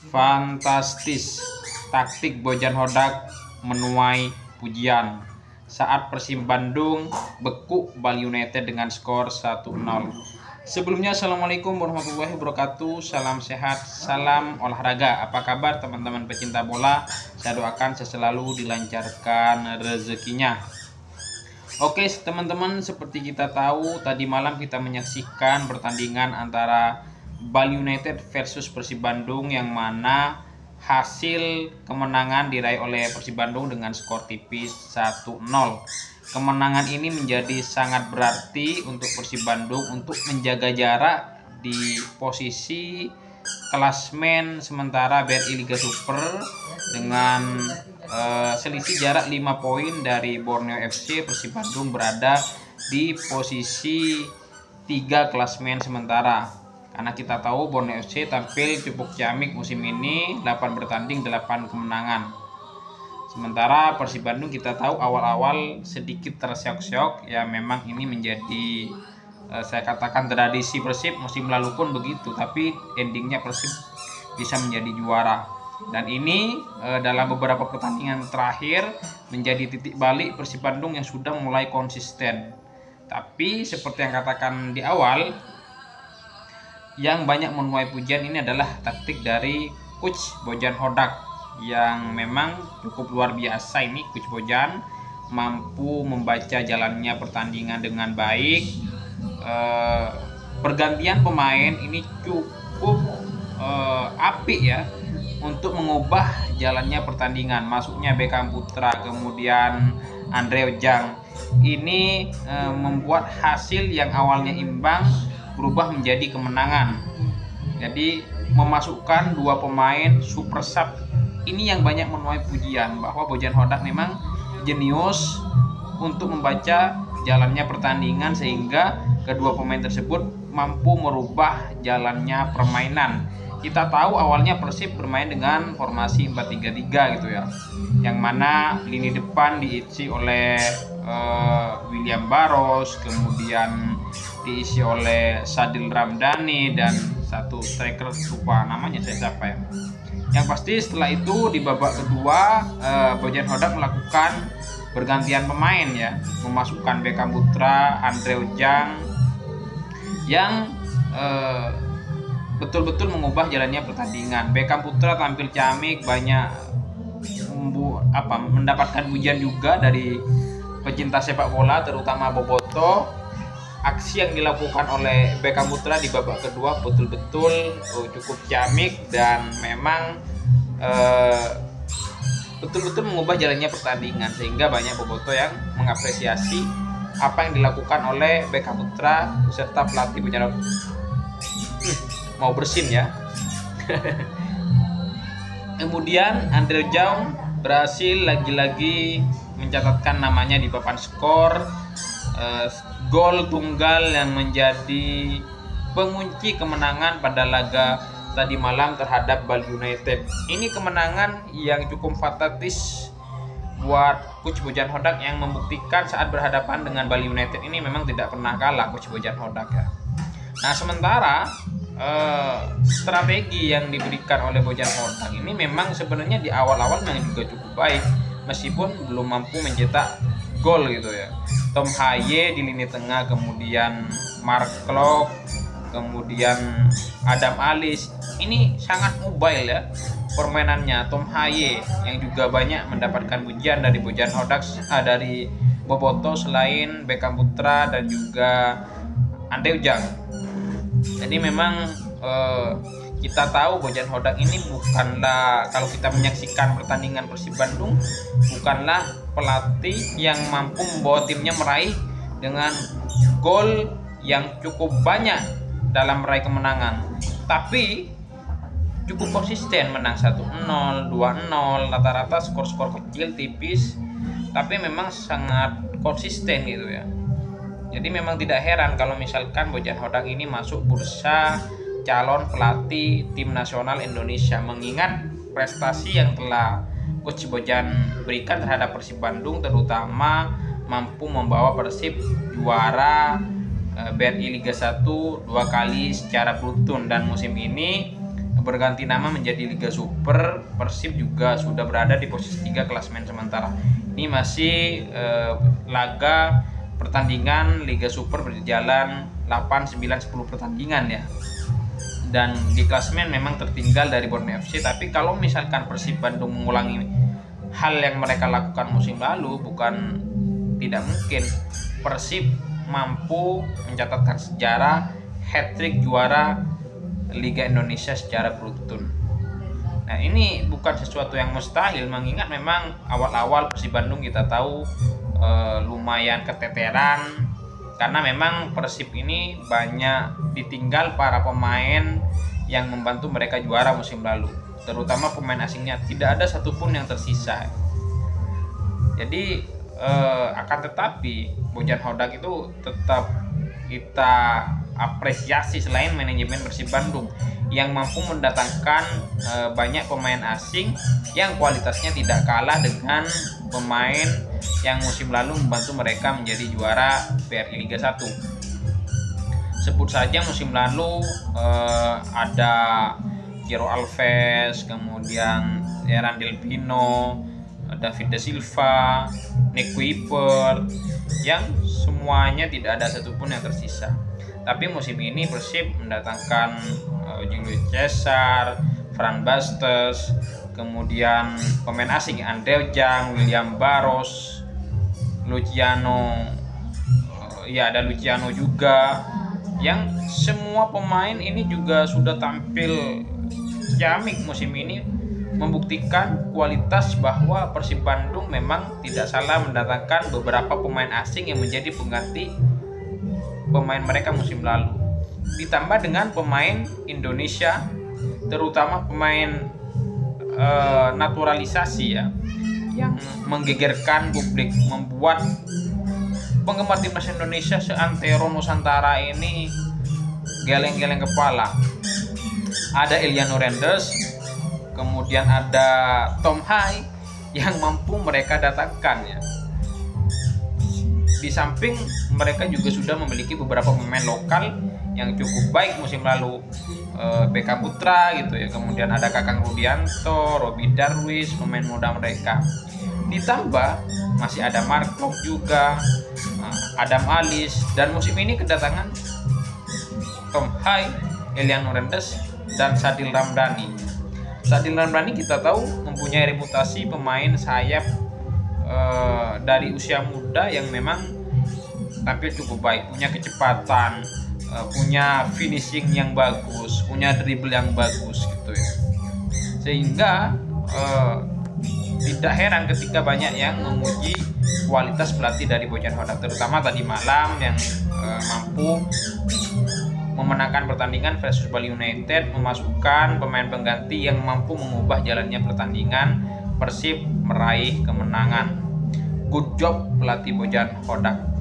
Fantastis, taktik Bojan Hodak menuai pujian saat Persib Bandung bekuk Bali United dengan skor 1-0. Sebelumnya, Assalamualaikum warahmatullahi wabarakatuh. Salam sehat, salam olahraga. Apa kabar teman-teman pecinta bola? Saya doakan selalu dilancarkan rezekinya. Oke teman-teman, seperti kita tahu tadi malam kita menyaksikan pertandingan antara Bali United versus Persib Bandung, yang mana hasil kemenangan diraih oleh Persib Bandung dengan skor tipis 1-0. Kemenangan ini menjadi sangat berarti untuk Persib Bandung untuk menjaga jarak di posisi klasmen sementara BRI Liga Super dengan selisih jarak 5 poin dari Borneo FC. Persib Bandung berada di posisi 3 klasmen sementara. Karena kita tahu Borneo FC tampil cukup ciamik musim ini, 8 bertanding 8 kemenangan. Sementara Persib Bandung kita tahu awal-awal sedikit terseok-seok, ya memang ini menjadi saya katakan tradisi Persib, musim lalu pun begitu, tapi endingnya Persib bisa menjadi juara. Dan ini dalam beberapa pertandingan terakhir menjadi titik balik Persib Bandung yang sudah mulai konsisten. Tapi seperti yang katakan di awal, yang banyak menuai pujian ini adalah taktik dari Coach Bojan Hodak, yang memang cukup luar biasa. Ini Coach Bojan mampu membaca jalannya pertandingan dengan baik. Pergantian pemain ini cukup apik ya untuk mengubah jalannya pertandingan. Masuknya Beckham Putra, kemudian Andre Ojang, ini membuat hasil yang awalnya imbang berubah menjadi kemenangan. Jadi memasukkan 2 pemain super sub ini yang banyak menuai pujian, bahwa Bojan Hodak memang jenius untuk membaca jalannya pertandingan sehingga kedua pemain tersebut mampu merubah jalannya permainan. Kita tahu awalnya Persib bermain dengan formasi 4-3-3 gitu ya, yang mana lini depan diisi oleh William Barros, kemudian diisi oleh Sadil Ramdhani, dan satu striker lupa namanya saya siapa ya. Yang pasti setelah itu di babak kedua Bojan Hodak melakukan pergantian pemain ya, memasukkan Beckham Putra, Andre Ojang yang betul-betul mengubah jalannya pertandingan. Beckham Putra tampil ciamik, banyak mendapatkan pujian juga dari pecinta sepak bola, terutama Boboto. Aksi yang dilakukan oleh Beckham Putra di babak kedua betul-betul cukup ciamik dan memang betul-betul mengubah jalannya pertandingan, sehingga banyak Boboto yang mengapresiasi apa yang dilakukan oleh Beckham Putra beserta pelatih Bojan. Mau bersin ya. Kemudian Andre Ojang berhasil lagi-lagi mencatatkan namanya di papan skor, gol tunggal yang menjadi pengunci kemenangan pada laga tadi malam terhadap Bali United. Ini kemenangan yang cukup fantastis buat Coach Bojan Hodak, yang membuktikan saat berhadapan dengan Bali United ini memang tidak pernah kalah Coach Bojan Hodak ya. Nah, sementara strategi yang diberikan oleh Bojan Hodak ini memang sebenarnya di awal-awal memang juga cukup baik, meskipun belum mampu mencetak gol gitu ya. Tom Haye di lini tengah, kemudian Mark Klok, kemudian Adam Alis, ini sangat mobile ya permainannya. Tom Haye yang juga banyak mendapatkan pujian dari Bojan Hodak, dari Boboto, selain Beckham Putra dan juga Andre Ojang. Jadi memang kita tahu Bojan Hodak ini bukanlah, kalau kita menyaksikan pertandingan Persib Bandung, bukanlah pelatih yang mampu membawa timnya meraih dengan gol yang cukup banyak dalam meraih kemenangan, tapi cukup konsisten menang 1-0, 2-0, rata-rata skor-skor kecil tipis, tapi memang sangat konsisten gitu ya. Jadi memang tidak heran kalau misalkan Bojan Hodak ini masuk bursa calon pelatih tim nasional Indonesia, mengingat prestasi yang telah Coach Bojan berikan terhadap Persib Bandung, terutama mampu membawa Persib juara BRI Liga 1 2 kali secara beruntun, dan musim ini berganti nama menjadi Liga Super, Persib juga sudah berada di posisi 3 klasemen sementara. Ini masih laga pertandingan Liga Super berjalan 8, 9, 10 pertandingan ya. Dan di klasemen memang tertinggal dari Borneo FC, tapi kalau misalkan Persib Bandung mengulangi hal yang mereka lakukan musim lalu, bukan tidak mungkin Persib mampu mencatatkan sejarah hat-trick juara Liga Indonesia secara beruntun. Nah, ini bukan sesuatu yang mustahil, mengingat memang awal-awal Persib Bandung kita tahu lumayan keteteran, karena memang Persib ini banyak ditinggal para pemain yang membantu mereka juara musim lalu, terutama pemain asingnya. Tidak ada satupun yang tersisa. Jadi akan tetapi Bojan Hodak itu tetap kita apresiasi selain manajemen Persib Bandung yang mampu mendatangkan banyak pemain asing yang kualitasnya tidak kalah dengan pemain yang musim lalu membantu mereka menjadi juara BRI Liga 1. Sebut saja musim lalu ada Jero Alves, kemudian Erandil Pino, David Da Silva, Nick Kuiper, yang semuanya tidak ada satupun yang tersisa. Tapi musim ini Persib mendatangkan Julio Cesar, Fran Bastos, kemudian pemain asing Andre Jang, William Barros, Luciano, ada Luciano juga, yang semua pemain ini juga sudah tampil ciamik musim ini, membuktikan kualitas bahwa Persib Bandung memang tidak salah mendatangkan beberapa pemain asing yang menjadi pengganti pemain mereka musim lalu. Ditambah dengan pemain Indonesia, terutama pemain naturalisasi ya, yang menggegerkan publik, membuat penggemar timnas Indonesia seantero Nusantara ini geleng-geleng kepala. Ada Eliano Rendes, kemudian ada Tom Hai yang mampu mereka datangkan ya. Di samping mereka juga sudah memiliki beberapa pemain lokal yang cukup baik musim lalu, BK Putra gitu ya, kemudian ada Kakang Rudianto, Robi Darwis, pemain muda mereka. Ditambah masih ada Mark Klok juga, Adam Alis, dan musim ini kedatangan Tom Hai, Eliano Rendes, dan Sadil Ramdhani. Sadil Ramdhani kita tahu mempunyai reputasi pemain sayap dari usia muda yang memang tampil cukup baik, punya kecepatan, punya finishing yang bagus, punya dribble yang bagus gitu ya. Sehingga tidak heran ketika banyak yang memuji kualitas pelatih dari Bojan Hodak, terutama tadi malam yang mampu memenangkan pertandingan versus Bali United, memasukkan pemain pengganti yang mampu mengubah jalannya pertandingan, Persib meraih kemenangan. Good job pelatih Bojan Hodak.